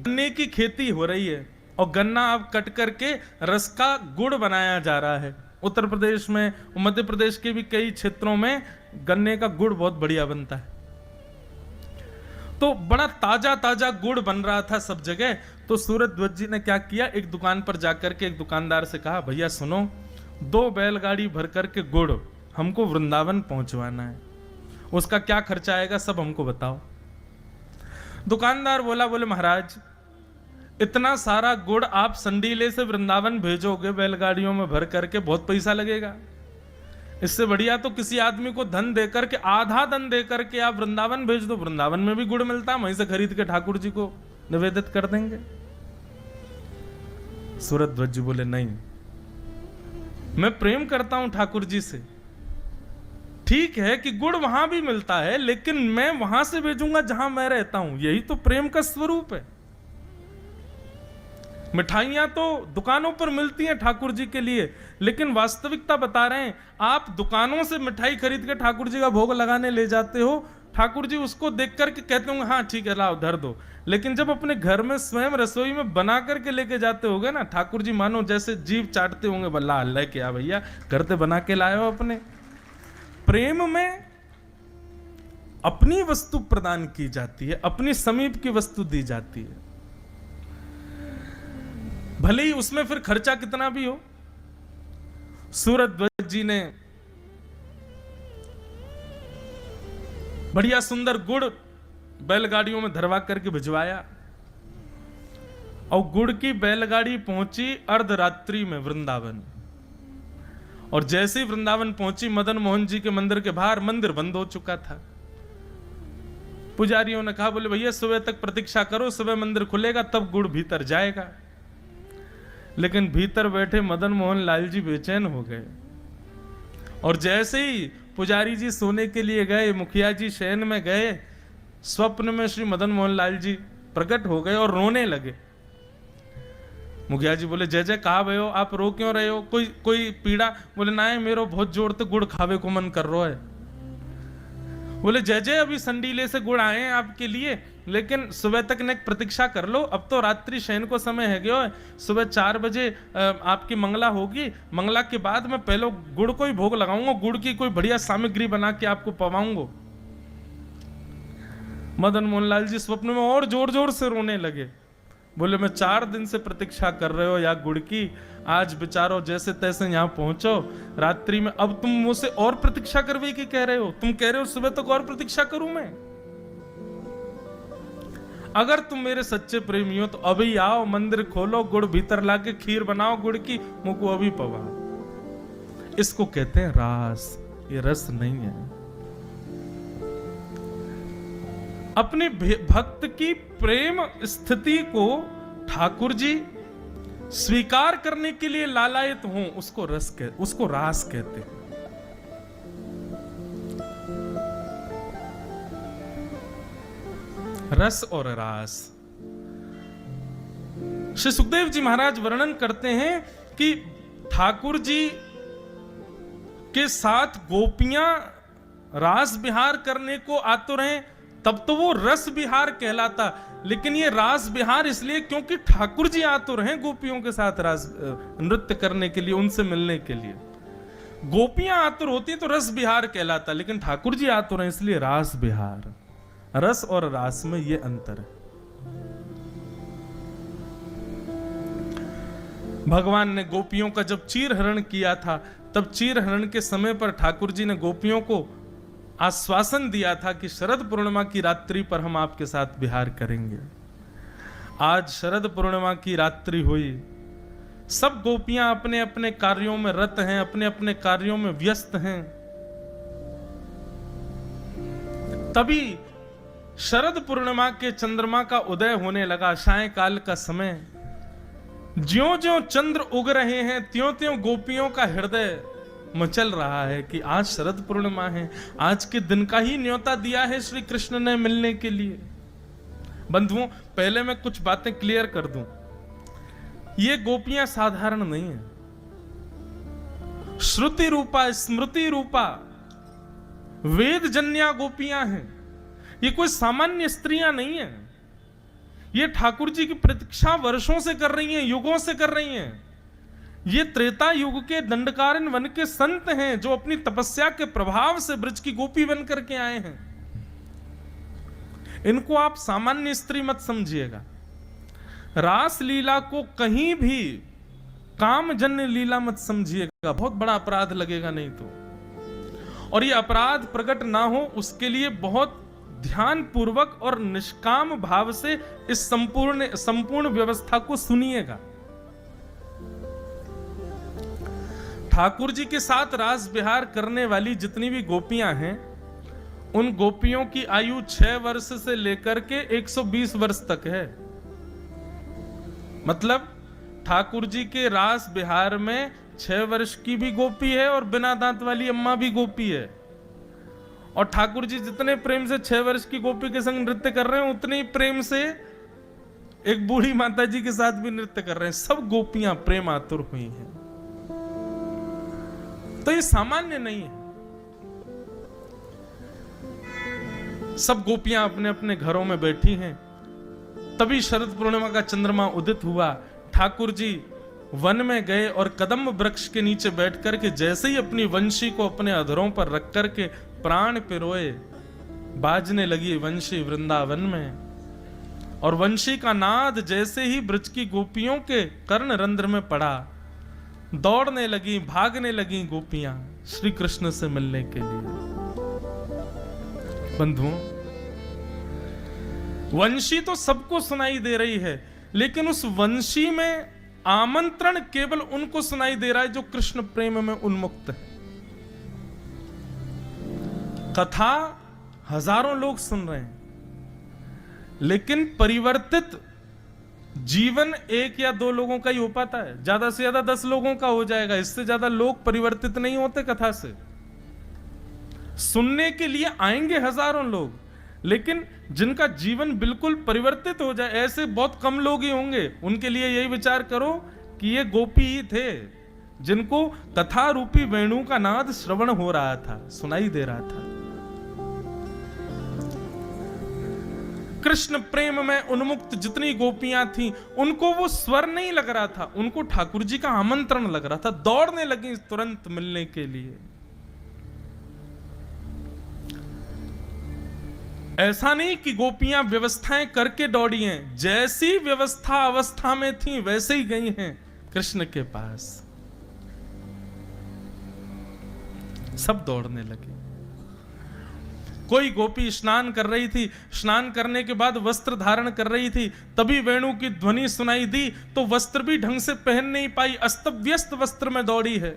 गन्ने की खेती हो रही है और गन्ना अब कट करके रस का गुड़ बनाया जा रहा है। उत्तर प्रदेश में, मध्य प्रदेश के भी कई क्षेत्रों में गन्ने का गुड़ बहुत बढ़िया बनता है। तो बड़ा ताजा ताजा गुड़ बन रहा था सब जगह। तो सूरजध्वज जी ने क्या किया, एक दुकान पर जाकर के एक दुकानदार से कहा, भैया सुनो, 2 बैलगाड़ी भर करके गुड़ हमको वृंदावन पहुंचवाना है, उसका क्या खर्चा आएगा सब हमको बताओ। दुकानदार बोले महाराज, इतना सारा गुड़ आप संडीले से वृंदावन भेजोगे बैलगाड़ियों में भर करके, बहुत पैसा लगेगा। इससे बढ़िया तो किसी आदमी को धन देकर के, आधा धन देकर के आप वृंदावन भेज दो, वृंदावन में भी गुड़ मिलता है, वहीं से खरीद के ठाकुर जी को निवेदित कर देंगे। सूरजध्वज जी बोले, नहीं, मैं प्रेम करता हूं ठाकुर जी से, ठीक है कि गुड़ वहां भी मिलता है, लेकिन मैं वहां से भेजूंगा जहां मैं रहता हूं, यही तो प्रेम का स्वरूप है। मिठाइयां तो दुकानों पर मिलती हैं ठाकुर जी के लिए, लेकिन वास्तविकता बता रहे हैं, आप दुकानों से मिठाई खरीद के ठाकुर जी का भोग लगाने ले जाते हो, ठाकुर जी उसको देख करके कहते होंगे हाँ ठीक है लाओ धर दो, लेकिन जब अपने घर में स्वयं रसोई में बना करके लेके जाते होगे ना, ठाकुर जी मानो जैसे जीभ चाटते होंगे, बल्ला लेके आ भैया, घर से बना के लाए हो। अपने प्रेम में अपनी वस्तु प्रदान की जाती है, अपनी समीप की वस्तु दी जाती है, भले ही उसमें फिर खर्चा कितना भी हो। सूरजध्वज जी ने बढ़िया सुंदर गुड़ बैलगाड़ियों में धरवा करके भिजवाया और गुड़ की बैलगाड़ी पहुंची अर्धरात्रि में वृंदावन। और जैसे ही वृंदावन पहुंची, मदन मोहन जी के मंदिर के बाहर मंदिर बंद हो चुका था। पुजारियों ने कहा, बोले भैया सुबह तक प्रतीक्षा करो, सुबह मंदिर खुलेगा तब गुड़ भीतर जाएगा। लेकिन भीतर बैठे मदन मोहन लाल जी बेचैन हो गए और जैसे ही पुजारी जी सोने के लिए गए, मुखिया जी शयन में गए, स्वप्न में श्री मदन मोहन लाल जी प्रकट हो गए और रोने लगे। मुखिया जी बोले, जय जय कहा भयो, आप रो क्यों रहे हो, कोई पीड़ा? बोले ना है, मेरो बहुत जोर से गुड़ खावे को मन कर रहा है। बोले जय जय, अभी संडीले से गुड़ आए हैं आपके लिए, लेकिन सुबह तक ने प्रतीक्षा कर लो, अब तो रात्रि शयन को समय है गयो है, सुबह 4 बजे आपकी मंगला होगी, मंगला के बाद मैं पहले गुड़ को ही भोग लगाऊंगा, गुड़ की कोई बढ़िया सामग्री बना के आपको पवाऊंगा। मदन मोहन लाल जी स्वप्न में और जोर जोर से रोने लगे। बोले मैं 4 दिन से प्रतीक्षा कर रहे हो या गुड़ की, आज बेचारो जैसे तैसे यहां पहुंचो रात्रि में, अब तुम मुझसे और प्रतीक्षा करवे की कह रहे हो, तुम कह रहे हो सुबह तक और प्रतीक्षा करूं मैं? अगर तुम मेरे सच्चे प्रेमी हो तो अभी आओ, मंदिर खोलो, गुड़ भीतर लाके खीर बनाओ गुड़ की, मुझको अभी पवा। इसको कहते हैं रास, ये रस नहीं है। अपने भक्त की प्रेम स्थिति को ठाकुर जी स्वीकार करने के लिए लालायित हों, उसको रास कहते हैं। रस और रास। श्री सुखदेव जी महाराज वर्णन करते हैं कि ठाकुर जी के साथ गोपियां रास विहार करने को आतुर हैं, तब तो वो रस विहार कहलाता, लेकिन ये रास विहार इसलिए क्योंकि ठाकुर जी आतुर हैं गोपियों के साथ रास नृत्य करने के लिए, उनसे मिलने के लिए। गोपियां आतुर होती तो रस विहार कहलाता, लेकिन ठाकुर जी आतुर हैं इसलिए रास विहार। रस और रास में ये अंतर है। भगवान ने गोपियों का जब चीर हरण किया था, तब चीर हरण के समय पर ठाकुर जी ने गोपियों को आश्वासन दिया था कि शरद पूर्णिमा की रात्रि पर हम आपके साथ विहार करेंगे। आज शरद पूर्णिमा की रात्रि हुई, सब गोपियां अपने अपने कार्यों में रत हैं, अपने अपने कार्यों में व्यस्त हैं। तभी शरद पूर्णिमा के चंद्रमा का उदय होने लगा, सायंकाल का समय। ज्यों-ज्यों चंद्र उग रहे हैं, त्यों-त्यों गोपियों का हृदय मचल रहा है कि आज शरद पूर्णिमा है, आज के दिन का ही न्योता दिया है श्री कृष्ण ने मिलने के लिए। बंधुओं, पहले मैं कुछ बातें क्लियर कर दूं, ये गोपियां साधारण नहीं है, श्रुति रूपा, स्मृति रूपा, वेद जन्या गोपियां हैं। ये कोई सामान्य स्त्रियां नहीं है, ये ठाकुर जी की प्रतीक्षा वर्षों से कर रही हैं, युगों से कर रही हैं। ये त्रेता युग के दंडकारण्य वन के संत हैं जो अपनी तपस्या के प्रभाव से ब्रज की गोपी बन करके आए हैं। इनको आप सामान्य स्त्री मत समझिएगा। रास लीला को कहीं भी कामजन्य लीला मत समझिएगा, बहुत बड़ा अपराध लगेगा नहीं तो। और ये अपराध प्रकट ना हो उसके लिए बहुत ध्यान पूर्वक और निष्काम भाव से इस संपूर्ण व्यवस्था को सुनिएगा। ठाकुर जी के साथ रास विहार करने वाली जितनी भी गोपियां हैं, उन गोपियों की आयु 6 वर्ष से लेकर के 120 वर्ष तक है। मतलब ठाकुर जी के रास विहार में 6 वर्ष की भी गोपी है और बिना दांत वाली अम्मा भी गोपी है। और ठाकुर जी जितने प्रेम से 6 वर्ष की गोपी के संग नृत्य कर रहे हैं, उतने ही प्रेम से एक बूढ़ी माता जी के साथ भी नृत्य कर रहे हैं। सब गोपियां प्रेम आतुर हुई हैं। तो ये सामान्य नहीं है। सब गोपियां अपने अपने घरों में बैठी हैं। तभी शरद पूर्णिमा का चंद्रमा उदित हुआ। ठाकुर जी वन में गए और कदम्ब वृक्ष के नीचे बैठ करके जैसे ही अपनी वंशी को अपने अधरों पर रख करके प्राण पिरोए, बाजने लगी वंशी वृंदावन में। और वंशी का नाद जैसे ही ब्रज की गोपियों के कर्ण रंध्र में पड़ा, दौड़ने लगी, भागने लगी गोपियां श्री कृष्ण से मिलने के लिए। बंधुओं, वंशी तो सबको सुनाई दे रही है, लेकिन उस वंशी में आमंत्रण केवल उनको सुनाई दे रहा है जो कृष्ण प्रेम में उन्मुक्त है। कथा हजारों लोग सुन रहे हैं, लेकिन परिवर्तित जीवन 1 या 2 लोगों का ही हो पाता है। ज्यादा से ज्यादा 10 लोगों का हो जाएगा। इससे ज्यादा लोग परिवर्तित नहीं होते कथा से। सुनने के लिए आएंगे हजारों लोग, लेकिन जिनका जीवन बिल्कुल परिवर्तित हो जाए ऐसे बहुत कम लोग ही होंगे। उनके लिए यही विचार करो कि ये गोपी ही थे जिनको कथा रूपी वेणु का नाद श्रवण हो रहा था, सुनाई दे रहा था। कृष्ण प्रेम में उन्मुक्त जितनी गोपियां थीं, उनको वो स्वर नहीं लग रहा था, उनको ठाकुर जी का आमंत्रण लग रहा था। दौड़ने लगी तुरंत मिलने के लिए। ऐसा नहीं कि गोपियां व्यवस्थाएं करके दौड़ी हैं, जैसी व्यवस्था अवस्था में थी वैसे ही गई हैं कृष्ण के पास। सब दौड़ने लगे। कोई गोपी स्नान कर रही थी, स्नान करने के बाद वस्त्र धारण कर रही थी, तभी वेणु की ध्वनि सुनाई दी तो वस्त्र भी ढंग से पहन नहीं पाई, अस्त व्यस्त वस्त्र में दौड़ी है।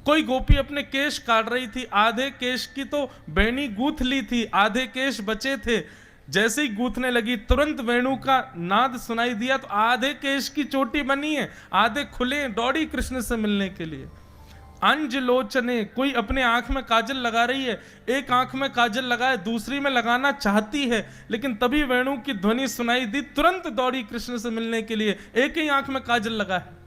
कोई गोपी अपने केश काट रही थी, आधे केश की तो बेणी गूंथ ली थी, आधे केश बचे थे। जैसे ही गूंथने लगी तुरंत वेणु का नाद सुनाई दिया तो आधे केश की चोटी बनी है, आधे खुले, दौड़ी कृष्ण से मिलने के लिए। अंज लोचने, कोई अपने आंख में काजल लगा रही है, एक आंख में काजल लगाए दूसरी में लगाना चाहती है, लेकिन तभी वेणु की ध्वनि सुनाई दी, तुरंत दौड़ी कृष्ण से मिलने के लिए, एक ही आंख में काजल लगा है।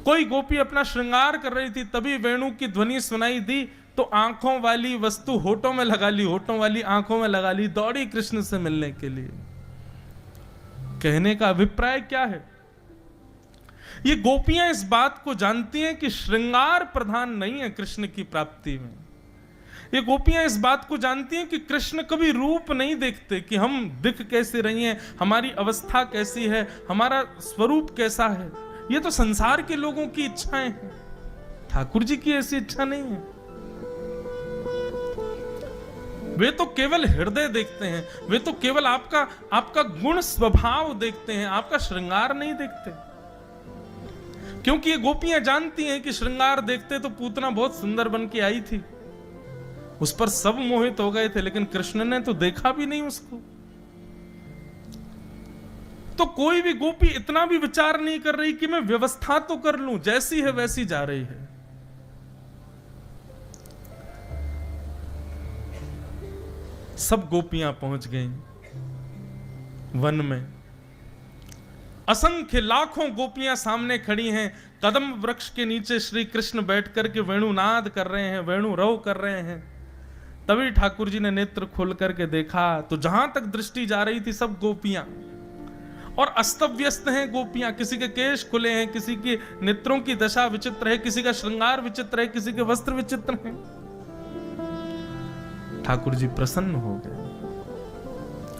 कोई गोपी अपना श्रृंगार कर रही थी, तभी वेणु की ध्वनि सुनाई दी तो आंखों वाली वस्तु होठों में लगा ली, होठों वाली आंखों में लगा ली, दौड़ी कृष्ण से मिलने के लिए। कहने का अभिप्राय क्या है? ये गोपियां इस बात को जानती हैं कि श्रृंगार प्रधान नहीं है कृष्ण की प्राप्ति में। ये गोपियां इस बात को जानती हैं कि कृष्ण कभी रूप नहीं देखते कि हम दिख कैसे रही हैं, हमारी अवस्था कैसी है, हमारा स्वरूप कैसा है। ये तो संसार के लोगों की इच्छाएं हैं, ठाकुर जी की ऐसी इच्छा नहीं है। वे तो केवल हृदय देखते हैं, वे तो केवल आपका गुण स्वभाव देखते हैं, आपका श्रृंगार नहीं देखते। क्योंकि ये गोपियां जानती हैं कि श्रृंगार देखते तो पूतना बहुत सुंदर बन के आई थी, उस पर सब मोहित हो गए थे, लेकिन कृष्ण ने तो देखा भी नहीं उसको। तो कोई भी गोपी इतना भी विचार नहीं कर रही कि मैं व्यवस्था तो कर लूं, जैसी है वैसी जा रही है। सब गोपियां पहुंच गईं वन में। असंख्य लाखों गोपियां सामने खड़ी हैं। कदम्ब वृक्ष के नीचे श्री कृष्ण बैठ करके वेणुनाद कर रहे हैं, वेणु रव कर रहे हैं। तभी ठाकुर जी ने नेत्र खोल करके देखा तो जहां तक दृष्टि जा रही थी सब गोपियां, और अस्त व्यस्त हैं गोपियां। किसी के केश खुले हैं, किसी के नेत्रों की दशा विचित्र है, किसी का श्रृंगार विचित्र है, किसी के वस्त्र विचित्र हैं। ठाकुर जी प्रसन्न हो गए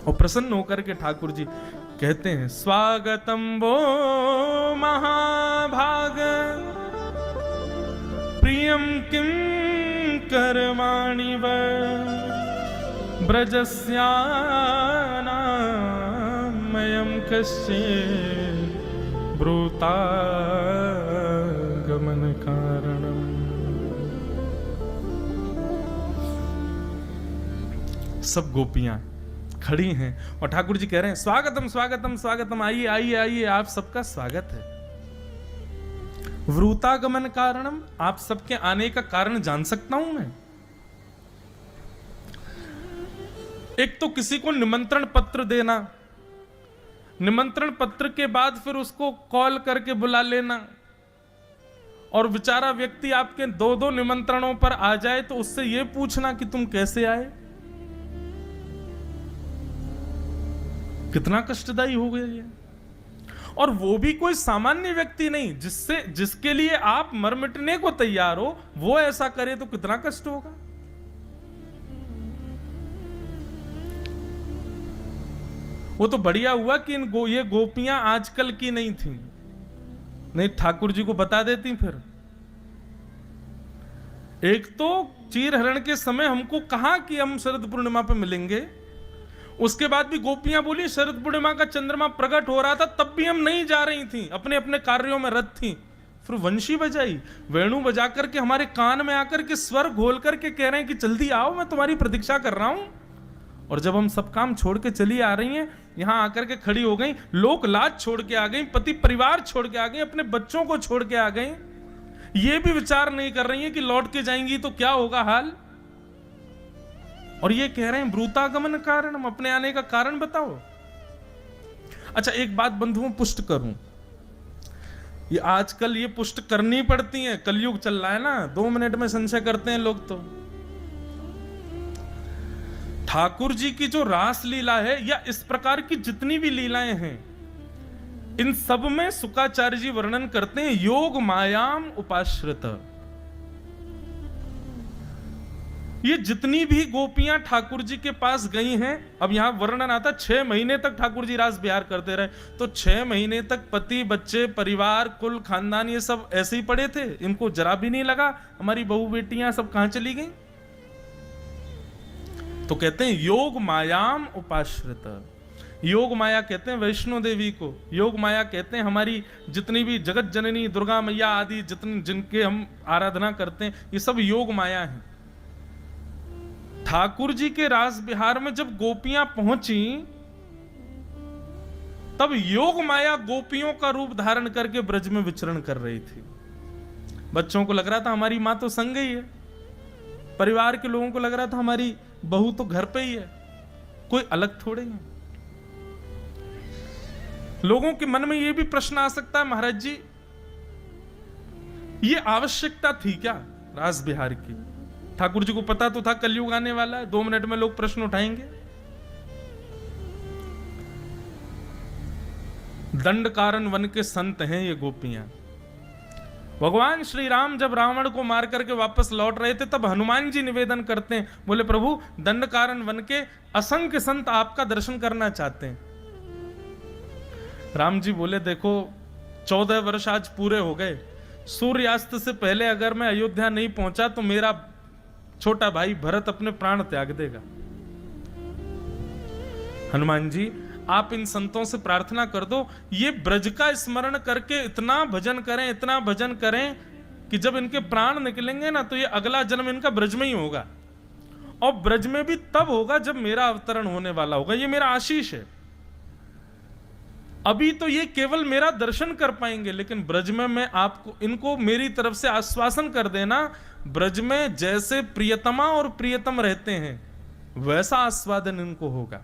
और प्रसन्न होकर के ठाकुर जी कहते हैं, स्वागतम वो महाभाग प्रियम किम करवाणि ब्रजस्यानामयं कश्चित् ब्रूतागमन कारणम्। सब गोपियां खड़ी हैं और ठाकुर जी कह रहे हैं, स्वागतम स्वागतम स्वागतम, आइए आइए आइए, आप सबका स्वागत है। वृतागमन कारणम, आप सबके आने का कारण जान सकता हूं मैं? एक तो किसी को निमंत्रण पत्र देना, निमंत्रण पत्र के बाद फिर उसको कॉल करके बुला लेना, और बेचारा व्यक्ति आपके दो दो निमंत्रणों पर आ जाए तो उससे यह पूछना कि तुम कैसे आए, कितना कष्टदायी हो गया ये। और वो भी कोई सामान्य व्यक्ति नहीं, जिसके लिए आप मर मिटने को तैयार हो, वो ऐसा करे तो कितना कष्ट होगा। वो तो बढ़िया हुआ कि ये गोपियां आजकल की नहीं थी, नहीं ठाकुर जी को बता देती फिर। एक तो चीर हरण के समय हमको कहा कि हम शरद पूर्णिमा पे मिलेंगे, उसके बाद भी गोपियां बोली शरद पूर्णिमा का चंद्रमा प्रकट हो रहा था, तब भी हम नहीं जा रही थी, अपने अपने कार्यों में रत थी। फिर वंशी बजाई, वेणु बजा करके हमारे कान में आकर के स्वर घोल करके कह रहे हैं कि जल्दी आओ, मैं तुम्हारी प्रतीक्षा कर रहा हूं। और जब हम सब काम छोड़ के चली आ रही हैं, यहां आकर के खड़ी हो गई, लोक लाज छोड़ के आ गई, पति परिवार छोड़ के आ गई, अपने बच्चों को छोड़ के आ गई, ये भी विचार नहीं कर रही है कि लौट के जाएंगी तो क्या होगा हाल। और ये कह रहे हैं ब्रूतागमन कारण, हम अपने आने का कारण बताओ। अच्छा एक बात बंधुओं पुष्ट करूं, ये आजकल ये पुष्ट करनी पड़ती है, कलयुग चल रहा है ना, 2 मिनट में संशय करते हैं लोग। तो ठाकुर जी की जो रास लीला है या इस प्रकार की जितनी भी लीलाएं हैं, इन सब में शुकाचार्य जी वर्णन करते हैं योग मायाम उपाश्रित। ये जितनी भी गोपियां ठाकुर जी के पास गई हैं, अब यहां वर्णन आता 6 महीने तक ठाकुर जी रास बिहार करते रहे, तो 6 महीने तक पति बच्चे परिवार कुल खानदान ये सब ऐसे ही पड़े थे, इनको जरा भी नहीं लगा हमारी बहू बेटियां सब कहां चली गई। तो कहते हैं योग मायाम उपाश्रित। योग माया कहते हैं वैष्णो देवी को, योग माया कहते हैं हमारी जितनी भी जगत जननी दुर्गा मैया आदि जितने जिनके हम आराधना करते हैं, ये सब योग माया है। ठाकुर जी के रास बिहार में जब गोपियां पहुंची, तब योग माया गोपियों का रूप धारण करके ब्रज में विचरण कर रही थी। बच्चों को लग रहा था हमारी मां तो संग ही है, परिवार के लोगों को लग रहा था हमारी बहू तो घर पे ही है, कोई अलग थोड़े है। लोगों के मन में यह भी प्रश्न आ सकता है, महाराज जी ये आवश्यकता थी क्या रास बिहार की? ठाकुर जी को पता तो था कलयुग आने वाला है, 2 मिनट में लोग प्रश्न उठाएंगे। दंड कारण वन के संत हैं ये गोपियां। भगवान श्री राम जब रावण को मार करके वापस लौट रहे थे, तब हनुमान जी निवेदन करते हैं, बोले प्रभु दंड कारण वन के असंख्य संत आपका दर्शन करना चाहते हैं। राम जी बोले देखो 14 वर्ष आज पूरे हो गए, सूर्यास्त से पहले अगर मैं अयोध्या नहीं पहुंचा तो मेरा छोटा भाई भरत अपने प्राण त्याग देगा। हनुमान जी आप इन संतों से प्रार्थना कर दो, ये ब्रज का स्मरण करके इतना भजन करें, इतना भजन करें कि जब इनके प्राण निकलेंगे ना, तो ये अगला जन्म इनका ब्रज में ही होगा, और ब्रज में भी तब होगा जब मेरा अवतरण होने वाला होगा। ये मेरा आशीष है। अभी तो ये केवल मेरा दर्शन कर पाएंगे, लेकिन ब्रज में मैं आपको इनको मेरी तरफ से आश्वासन कर देना, ब्रज में जैसे प्रियतमा और प्रियतम रहते हैं वैसा आस्वादन इनको होगा।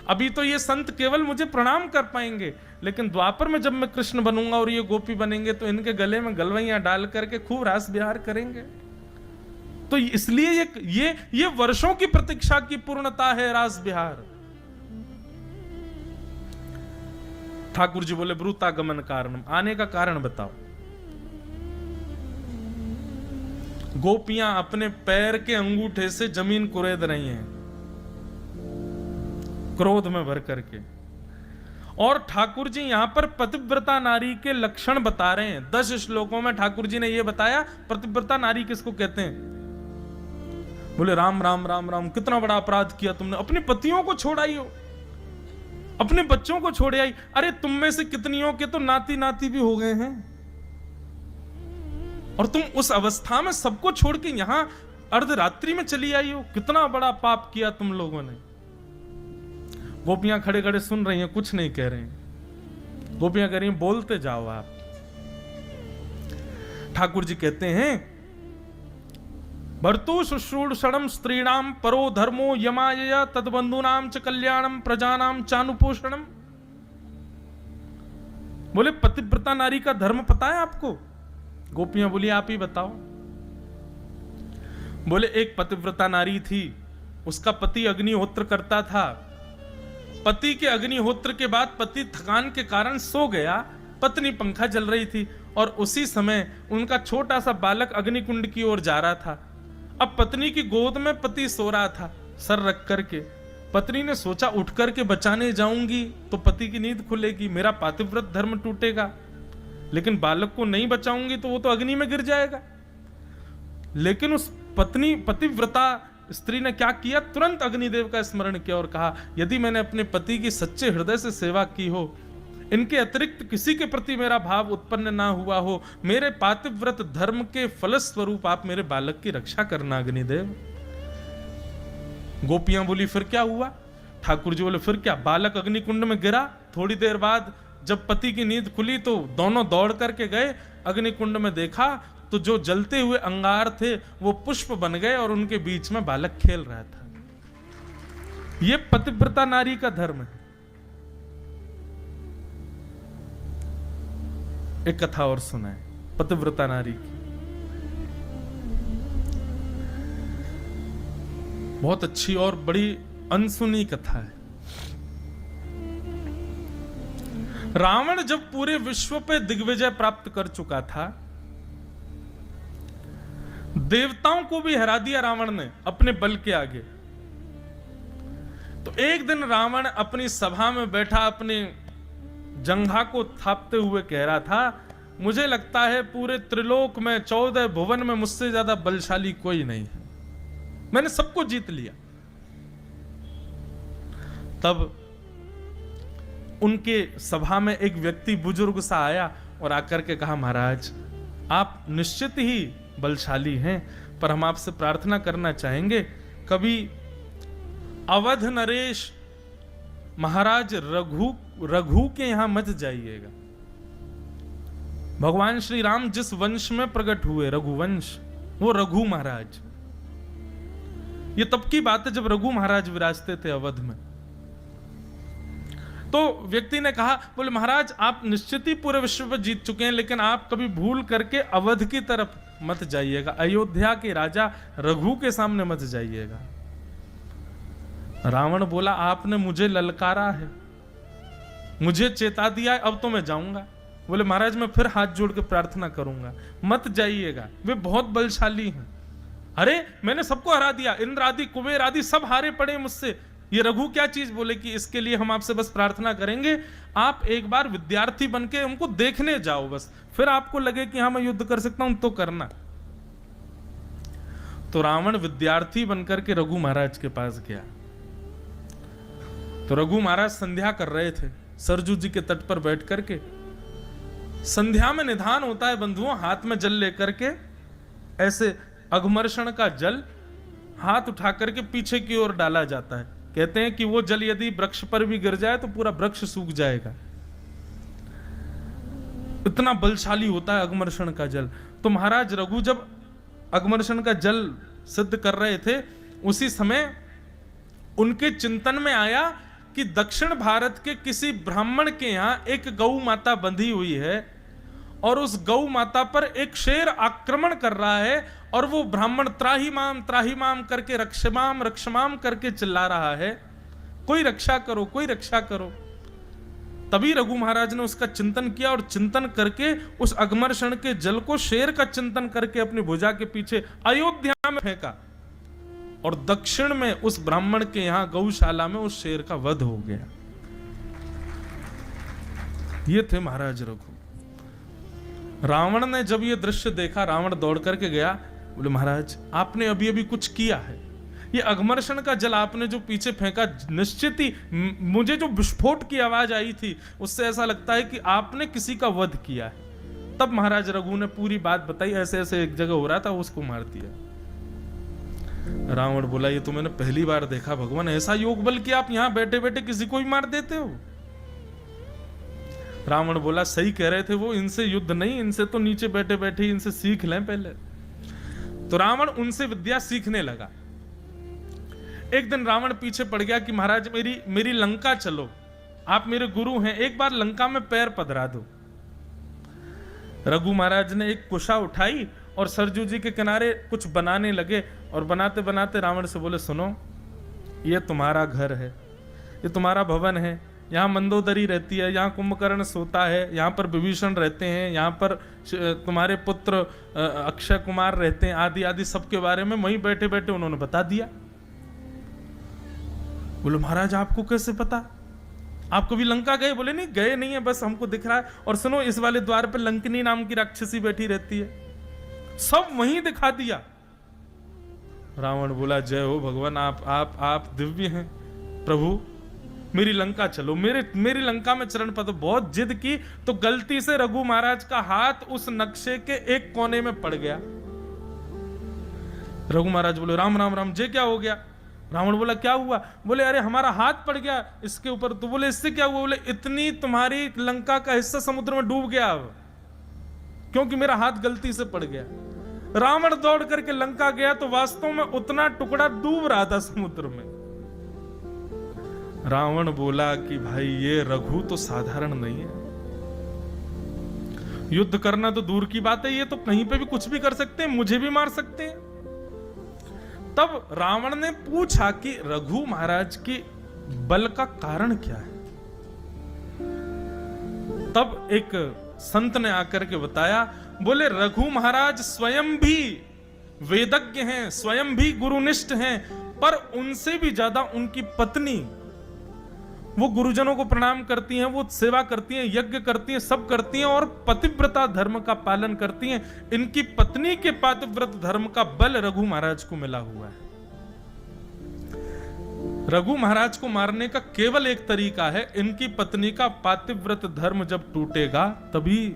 अभी तो ये संत केवल मुझे प्रणाम कर पाएंगे, लेकिन द्वापर में जब मैं कृष्ण बनूंगा और ये गोपी बनेंगे तो इनके गले में गलवैयां डाल करके खूब रास बिहार करेंगे। तो इसलिए ये वर्षों की प्रतीक्षा की पूर्णता है रास बिहार। ठाकुर जी बोले ब्रूतागमन कारणम, आने का कारण बताओ। गोपियां अपने पैर के अंगूठे से जमीन कुरेद रही हैं क्रोध में भर करके, और ठाकुर जी यहां पर पतिव्रता नारी के लक्षण बता रहे हैं। 10 श्लोकों में ठाकुर जी ने यह बताया पतिव्रता नारी किसको कहते हैं। बोले राम राम राम राम, कितना बड़ा अपराध किया तुमने, अपने पतियों को छोड़ आई हो, अपने बच्चों को छोड़ आई। अरे तुम में से कितनियों के तो नाती नाती भी हो गए हैं, और तुम उस अवस्था में सबको छोड़ के यहां अर्धरात्रि में चली आई हो, कितना बड़ा पाप किया तुम लोगों ने। गोपियां खड़े खड़े सुन रही हैं, कुछ नहीं कह रहे हैं। गोपियां कह रही हैं बोलते जाओ आप। ठाकुर जी कहते हैं भर्तु शुश्रूषणम स्त्रीणाम परो धर्मो यमायया तद्बंधूनाम च कल्याणम प्रजानाम चानुपोषणम। बोले पतिव्रता नारी का धर्म पता है आपको। गोपियां बोली आप ही बताओ। बोले एक पतिव्रता नारी थी, उसका पति अग्निहोत्र करता था। पति के अग्निहोत्र के बाद पति थकान के कारण सो गया, पत्नी पंखा जल रही थी, और उसी समय उनका छोटा सा बालक अग्निकुंड की ओर जा रहा था। अब पत्नी की गोद में पति सो रहा था सर रख करके। पत्नी ने सोचा उठ करके बचाने जाऊंगी तो पति की नींद खुलेगी, मेरा पातिव्रत धर्म टूटेगा, लेकिन बालक को नहीं बचाऊंगी तो वो तो अग्नि में गिर जाएगा। लेकिन उस पतिव्रता स्त्री ने क्या किया, तुरंत अग्निदेव का स्मरण किया और कहा यदि मैंने अपने पति की सच्चे हृदय से सेवा की हो, इनके अतिरिक्त किसी के प्रति मेरा भाव उत्पन्न ना हुआ हो, मेरे पातिव्रत धर्म के फलस्वरूप आप मेरे बालक की रक्षा करना अग्निदेव। गोपियां बोली फिर क्या हुआ। ठाकुर जी बोले फिर क्या, बालक अग्निकुंड में गिरा। थोड़ी देर बाद जब पति की नींद खुली तो दोनों दौड़ करके गए, अग्निकुंड में देखा तो जो जलते हुए अंगार थे वो पुष्प बन गए और उनके बीच में बालक खेल रहा था। यह पतिव्रता नारी का धर्म है। एक कथा और सुनाए पतिव्रता नारी की, बहुत अच्छी और बड़ी अनसुनी कथा है। रावण जब पूरे विश्व पे दिग्विजय प्राप्त कर चुका था, देवताओं को भी हरा दिया रावण ने अपने बल के आगे। तो एक दिन रावण अपनी सभा में बैठा अपने जंघा को थापते हुए कह रहा था, मुझे लगता है पूरे त्रिलोक में 14 भुवन में मुझसे ज्यादा बलशाली कोई नहीं है, मैंने सबको जीत लिया। तब उनके सभा में एक व्यक्ति बुजुर्ग सा आया और आकर के कहा महाराज आप निश्चित ही बलशाली हैं, पर हम आपसे प्रार्थना करना चाहेंगे कभी अवध नरेश महाराज रघु के यहां मत जाइएगा। भगवान श्री राम जिस वंश में प्रकट हुए, रघुवंश, वो रघु महाराज। ये तब की बात है जब रघु महाराज विराजते थे अवध में। तो व्यक्ति ने कहा, बोले महाराज आप निश्चित ही पूरे विश्व पर जीत चुके हैं, लेकिन आप कभी भूल करके अवध की तरफ मत जाइएगा, अयोध्या के राजा रघु के सामने मत जाइएगा। रावण बोला आपने मुझे ललकारा है, मुझे चेता दिया है, अब तो मैं जाऊंगा। बोले महाराज मैं फिर हाथ जोड़ के प्रार्थना करूंगा, मत जाइएगा, वे बहुत बलशाली हैं। अरे मैंने सबको हरा दिया, इंद्र आदि कुबेर आदि सब हारे पड़े मुझसे, ये रघु क्या चीज। बोले कि इसके लिए हम आपसे बस प्रार्थना करेंगे, आप एक बार विद्यार्थी बनके उनको देखने जाओ, बस फिर आपको लगे कि हाँ मैं युद्ध कर सकता हूं तो करना। तो रावण विद्यार्थी बनकर के रघु महाराज के पास गया। तो रघु महाराज संध्या कर रहे थे सरजू जी के तट पर बैठ करके। संध्या में निधान होता है बंधुओं, हाथ में जल लेकर के ऐसे अघमर्षण का जल हाथ उठा करके पीछे की ओर डाला जाता है। कहते हैं कि वो जल यदि वृक्ष पर भी गिर जाए तो पूरा वृक्ष सूख जाएगा, इतना बलशाली होता है अघमर्षण का जल। तो महाराज रघु जब अघमर्षण का जल सिद्ध कर रहे थे, उसी समय उनके चिंतन में आया कि दक्षिण भारत के किसी ब्राह्मण के यहां एक गौ माता बंधी हुई है और उस गौ माता पर एक शेर आक्रमण कर रहा है और वो ब्राह्मण त्राही माम करके रक्षमाम करके चिल्ला रहा है, कोई रक्षा करो, कोई रक्षा करो। तभी रघु महाराज ने उसका चिंतन किया और चिंतन करके उस अघमर्षण के जल को शेर का चिंतन करके अपनी भुजा के पीछे अयोध्या में फेंका और दक्षिण में उस ब्राह्मण के यहां गौशाला में उस शेर का वध हो गया। ये थे महाराज रघु। रावण ने जब ये दृश्य देखा, रावण दौड़ करके गया, बोले महाराज आपने अभी अभी कुछ किया है, ये अघमर्षण का जल आपने जो पीछे फेंका, निश्चित ही मुझे जो विस्फोट की आवाज आई थी उससे ऐसा लगता है कि आपने किसी का वध किया है। तब महाराज रघु ने पूरी बात बताई, ऐसे ऐसे एक जगह हो रहा था, उसको मार दिया। रावण बोला ये तो मैंने पहली बार देखा भगवान, ऐसा योग बल कि आप यहां बैठे बैठे किसी को ही मार देते हो। रावण बोला सही कह रहे थे वो, इनसे युद्ध नहीं, इनसे तो नीचे बैठे बैठे इनसे सीख लें पहले। तो रावण उनसे विद्या सीखने लगा। एक दिन रावण पीछे पड़ गया कि महाराज मेरी लंका चलो, आप मेरे गुरु हैं, एक बार लंका में पैर पधरा दो। रघु महाराज ने एक कुशा उठाई और सरजू जी के किनारे कुछ बनाने लगे और बनाते बनाते रावण से बोले सुनो, ये तुम्हारा घर है, ये तुम्हारा भवन है, यहाँ मंदोदरी रहती है, यहाँ कुंभकर्ण सोता है, यहाँ पर विभीषण रहते हैं, यहाँ पर तुम्हारे पुत्र अक्षय कुमार रहते हैं, आदि आदि सबके बारे में वहीं बैठे बैठे उन्होंने बता दिया। बोले महाराज आपको कैसे पता, आप कभी लंका गए? बोले नहीं गए नहीं है, बस हमको दिख रहा है। और सुनो इस वाले द्वार पर लंकिनी नाम की राक्षसी बैठी रहती है, सब वहीं दिखा दिया। रावण बोला जय हो भगवान, आप दिव्य हैं प्रभु, मेरी लंका चलो, मेरी लंका में चरण पद। बहुत जिद की तो गलती से रघु महाराज का हाथ उस नक्शे के एक कोने में पड़ गया। रघु महाराज बोले राम राम राम, जे क्या हो गया? रावण बोला क्या हुआ? बोले अरे हमारा हाथ पड़ गया इसके ऊपर। तो बोले इससे क्या हुआ? बोले इतनी तुम्हारी लंका का हिस्सा समुद्र में डूब गया अब, क्योंकि मेरा हाथ गलती से पड़ गया। रावण दौड़ करके लंका गया तो वास्तव में उतना टुकड़ा डूब रहा था समुद्र में। रावण बोला कि भाई ये रघु तो साधारण नहीं है, युद्ध करना तो दूर की बात है, ये तो कहीं पे भी कुछ भी कर सकते हैं, मुझे भी मार सकते हैं। तब रावण ने पूछा कि रघु महाराज के बल का कारण क्या है। तब एक संत ने आकर के बताया, बोले रघु महाराज स्वयं भी वेदज्ञ हैं, स्वयं भी गुरुनिष्ठ हैं, पर उनसे भी ज्यादा उनकी पत्नी, वो गुरुजनों को प्रणाम करती हैं, वो सेवा करती हैं, यज्ञ करती हैं, सब करती हैं और पतिव्रता धर्म का पालन करती हैं। इनकी पत्नी के पतिव्रत धर्म का बल रघु महाराज को मिला हुआ है। रघु महाराज को मारने का केवल एक तरीका है, इनकी पत्नी का पतिव्रत धर्म जब टूटेगा तभी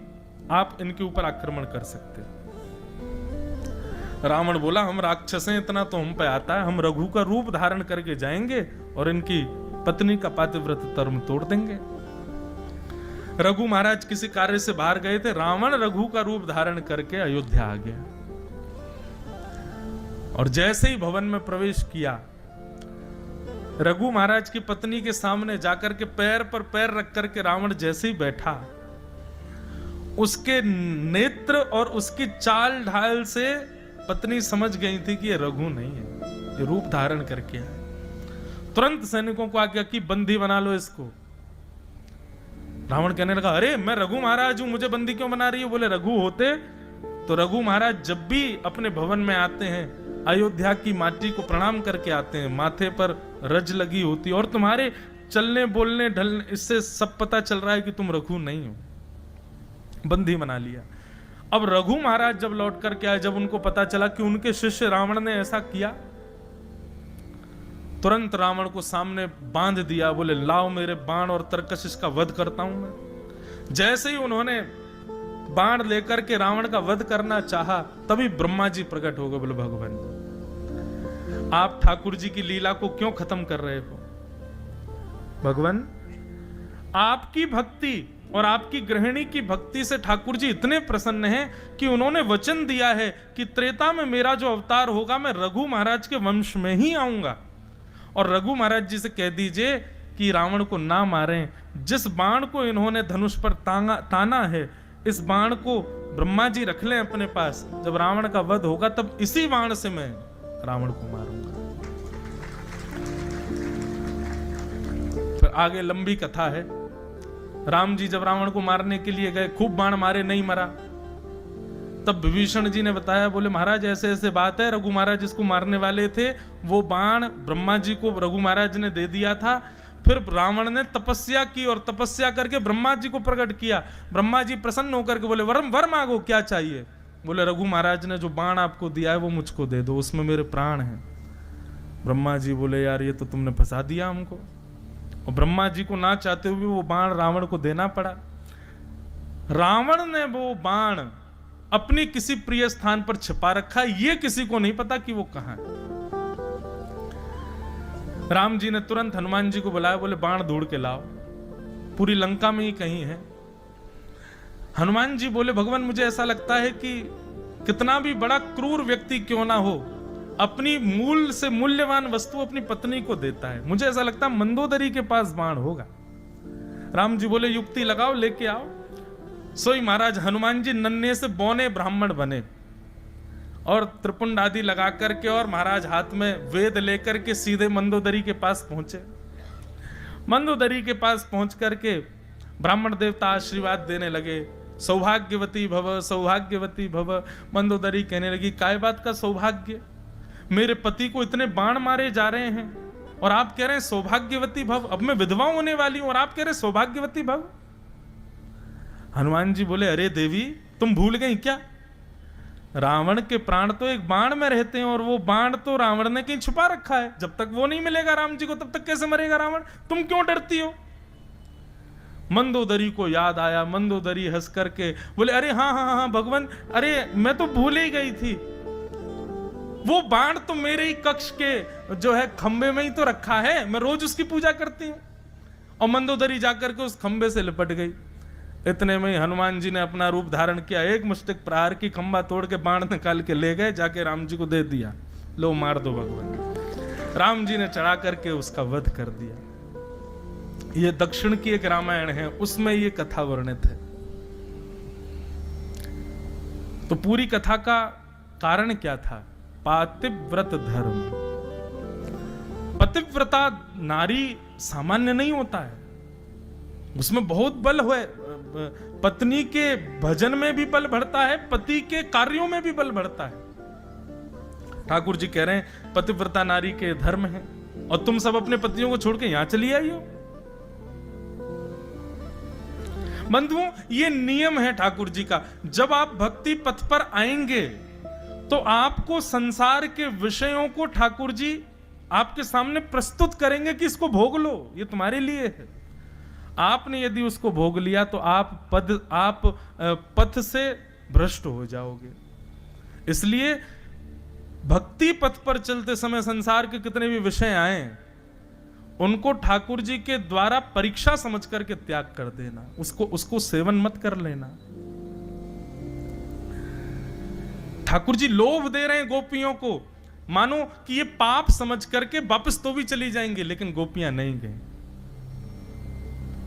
आप इनके ऊपर आक्रमण कर सकते हैं। रावण बोला हम राक्षस हैं, इतना तो हम पे आता है, हम रघु का रूप धारण करके जाएंगे और इनकी पत्नी का पतिव्रत धर्म तोड़ देंगे। रघु महाराज किसी कार्य से बाहर गए थे, रावण रघु का रूप धारण करके अयोध्या आ गया और जैसे ही भवन में प्रवेश किया, रघु महाराज की पत्नी के सामने जाकर के पैर पर पैर रख करके रावण जैसे ही बैठा, उसके नेत्र और उसकी चाल ढाल से पत्नी समझ गई थी कि ये रघु नहीं है, ये रूप धारण करके है। तुरंत सैनिकों को आज्ञा की बंदी बना लो इसको। रावण कहने लगा अरे मैं रघु महाराज हूं, मुझे बंदी क्यों बना रही है? बोले रघु होते तो रघु महाराज जब भी अपने भवन में आते हैं अयोध्या की माटी को प्रणाम करके आते हैं, माथे पर रज लगी होती और तुम्हारे चलने बोलने ढलने इससे सब पता चल रहा है कि तुम रघु नहीं हो। बंदी बना लिया। अब रघु महाराज जब लौट करके आए, जब उनको पता चला कि उनके शिष्य रावण ने ऐसा किया, तुरंत रावण को सामने बांध दिया। बोले लाओ मेरे बाण और तरकश का वध करता हूं मैं। जैसे ही उन्होंने बाण लेकर के रावण का वध करना चाहा, तभी ब्रह्मा जी प्रकट हो गए। बोले भगवान आप ठाकुर जी की लीला को क्यों खत्म कर रहे हो? भगवान आपकी भक्ति और आपकी गृहिणी की भक्ति से ठाकुर जी इतने प्रसन्न हैं कि उन्होंने वचन दिया है कि त्रेता में मेरा जो अवतार होगा मैं रघु महाराज के वंश में ही आऊंगा। और रघु महाराज जी से कह दीजिए कि रावण को ना मारें, जिस बाण को इन्होंने धनुष पर ताना है इस बाण को ब्रह्मा जी रख लें अपने पास, जब रावण का वध होगा तब इसी बाण से मैं रावण को मारूंगा। फिर आगे लंबी कथा है। राम जी जब रावण को मारने के लिए गए, खूब बाण मारे, नहीं मरा। तब विभीषण जी ने बताया, बोले महाराज ऐसे ऐसे बात है, रघु महाराज जिसको मारने वाले थे वो बाण ब्रह्मा जी को रघु महाराज ने दे दिया था। फिर रावण ने तपस्या की और तपस्या करके ब्रह्मा जी को प्रकट किया। ब्रह्मा जी प्रसन्न होकर के बोले वर मांगो, क्या चाहिए? बोले रघु महाराज ने जो बाण आपको दिया है वो मुझको दे दो, उसमें मेरे प्राण हैं। ब्रह्मा जी बोले यार ये तो तुमने फंसा दिया हमको। और ब्रह्मा जी को ना चाहते हुए वो बाण रावण को देना पड़ा। रावण ने वो बाण अपनी किसी प्रिय स्थान पर छिपा रखा, ये किसी को नहीं पता कि वो कहां है। राम जी ने तुरंत हनुमान जी को बुलाया, बोले बाण ढूंढ के लाओ, पूरी लंका में ही कहीं है। हनुमान जी बोले भगवान मुझे ऐसा लगता है कि कितना भी बड़ा क्रूर व्यक्ति क्यों ना हो, अपनी मूल से मूल्यवान वस्तु अपनी पत्नी को देता है। मुझे ऐसा लगता है मंदोदरी के पास बाण होगा। राम जी बोले युक्ति लगाओ, लेके आओ। सोई महाराज हनुमान जी नन्हे से बौने ब्राह्मण बने और त्रिपुंड आदि लगा करके और महाराज हाथ में वेद लेकर के सीधे मंदोदरी के पास पहुंचे। मंदोदरी के पास पहुंच करके ब्राह्मण देवता आशीर्वाद देने लगे, सौभाग्यवती भव, सौभाग्यवती भव। मंदोदरी कहने लगी काय बात का सौभाग्य, मेरे पति को इतने बाण मारे जा रहे हैं और आप कह रहे हैं सौभाग्यवती भव। अब मैं विधवा होने वाली हूं और आप कह रहे सौभाग्यवती भव। हनुमान जी बोले अरे देवी तुम भूल गई क्या, रावण के प्राण तो एक बाण में रहते हैं और वो बाण तो रावण ने कहीं छुपा रखा है। जब तक वो नहीं मिलेगा राम जी को तब तक कैसे मरेगा रावण, तुम क्यों डरती हो? मंदोदरी को याद आया। मंदोदरी हंस करके बोले अरे हाँ हाँ हाँ भगवान, अरे मैं तो भूल ही गई थी, वो बाण तो मेरे ही कक्ष के जो है खंबे में ही तो रखा है, मैं रोज उसकी पूजा करती हूं। और मंदोदरी जाकर के उस खंबे से लिपट गई। इतने में हनुमान जी ने अपना रूप धारण किया, एक मुष्टिक प्रहार की खंबा तोड़ के बाण निकाल के ले गए, जाके राम जी को दे दिया, लो मार दो भगवान। राम जी ने चढ़ा करके उसका वध कर दिया। ये दक्षिण की एक रामायण है, उसमें ये कथा वर्णित है। तो पूरी कथा का कारण क्या था? पातिव्रत धर्म। पतिव्रता नारी सामान्य नहीं होता है, उसमें बहुत बल है। पत्नी के भजन में भी बल बढ़ता है, पति के कार्यों में भी बल बढ़ता है। ठाकुर जी कह रहे हैं पतिव्रता नारी के धर्म है और तुम सब अपने पतियों को छोड़ के यहां चली आई हो। बंधुओं ये नियम है ठाकुर जी का, जब आप भक्ति पथ पर आएंगे तो आपको संसार के विषयों को ठाकुर जी आपके सामने प्रस्तुत करेंगे कि इसको भोग लो, ये तुम्हारे लिए है। आपने यदि उसको भोग लिया तो आप पथ से भ्रष्ट हो जाओगे। इसलिए भक्ति पथ पर चलते समय संसार के कितने भी विषय आए उनको ठाकुर जी के द्वारा परीक्षा समझ करके त्याग कर देना, उसको सेवन मत कर लेना। ठाकुर जी लोभ दे रहे हैं गोपियों को, मानो कि ये पाप समझ करके वापस तो भी चली जाएंगे, लेकिन गोपियां नहीं गई।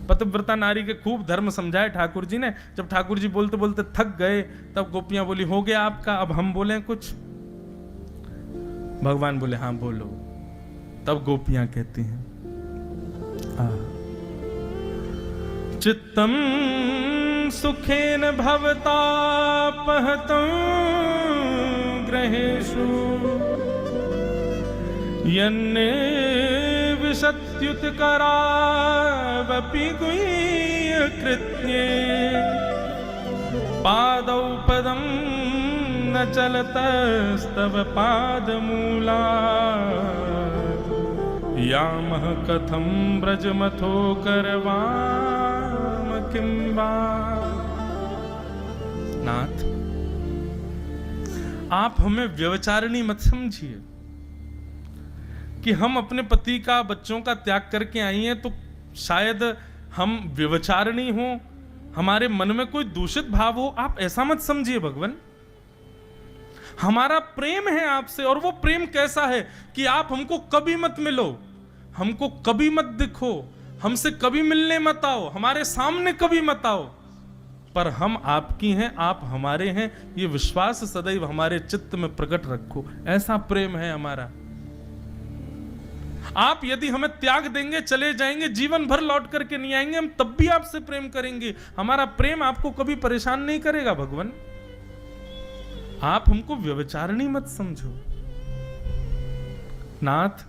पतिव्रता नारी के खूब धर्म समझाए ठाकुर जी ने। जब ठाकुर जी बोलते बोलते थक गए तब गोपियां बोली हो गया आपका, अब हम बोलें कुछ? भगवान बोले हाँ बोलो। तब गोपियां कहती हैं चित्तम सुखेन भवतापहतं ग्रहेषु यन्ने विशत्युत्करावपि गुह्यकृत्ये पादौ पदं न चलतस्तव पादमूला यामः कथं ब्रजमथो करवाम किं वा। नाथ आप हमें व्यभिचारिणी मत समझिए कि हम अपने पति का बच्चों का त्याग करके आई हैं तो शायद हम व्यभिचारिणी हो, हमारे मन में कोई दूषित भाव हो, आप ऐसा मत समझिए भगवान। हमारा प्रेम है आपसे और वो प्रेम कैसा है कि आप हमको कभी मत मिलो, हमको कभी मत दिखो, हमसे कभी मिलने मत आओ, हमारे सामने कभी मत आओ, पर हम आपकी हैं, आप हमारे हैं, ये विश्वास सदैव हमारे चित्त में प्रकट रखो। ऐसा प्रेम है हमारा। आप यदि हमें त्याग देंगे, चले जाएंगे, जीवन भर लौट करके नहीं आएंगे, हम तब भी आपसे प्रेम करेंगे। हमारा प्रेम आपको कभी परेशान नहीं करेगा भगवान। आप हमको व्यभिचारिणी मत समझो। नाथ,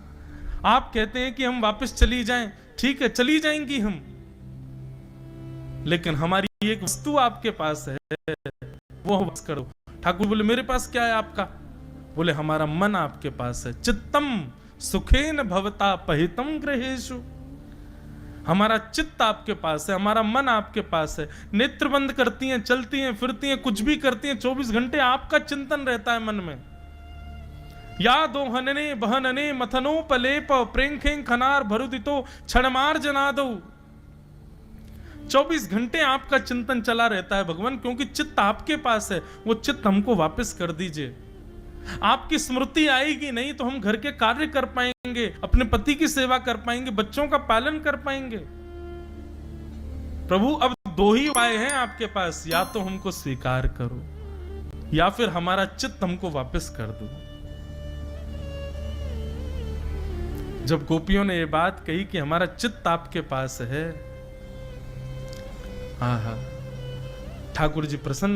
आप कहते हैं कि हम वापस चली जाएं, ठीक है, चली जाएंगी हम, लेकिन हमारी एक वस्तु आपके पास है, वो वापस करो। ठाकुर बोले मेरे पास क्या है आपका? बोले हमारा मन आपके पास है। चित्तम सुखेन भवता पहितम गृहेषु। हमारा चित्त आपके पास है, हमारा मन आपके पास है। नेत्र बंद करती हैं, चलती हैं, फिरती हैं, कुछ भी करती हैं, 24 घंटे आपका चिंतन रहता है मन में। या दोहनने बहनने मथनोपलेप प्रेंखें खनार भरुदितो क्षणमार जनादो। 24 घंटे आपका चिंतन चला रहता है भगवान, क्योंकि चित्त आपके पास है। वो चित्त हमको वापस कर दीजिए। आपकी स्मृति आएगी नहीं तो हम घर के कार्य कर पाएंगे, अपने पति की सेवा कर पाएंगे, बच्चों का पालन कर पाएंगे। प्रभु अब दो ही उपाय हैं आपके पास, या तो हमको स्वीकार करो या फिर हमारा चित्त हमको वापस कर दो। जब गोपियों ने ये बात कही कि हमारा चित्त आपके पास है, ठाकुर जी प्रसन्न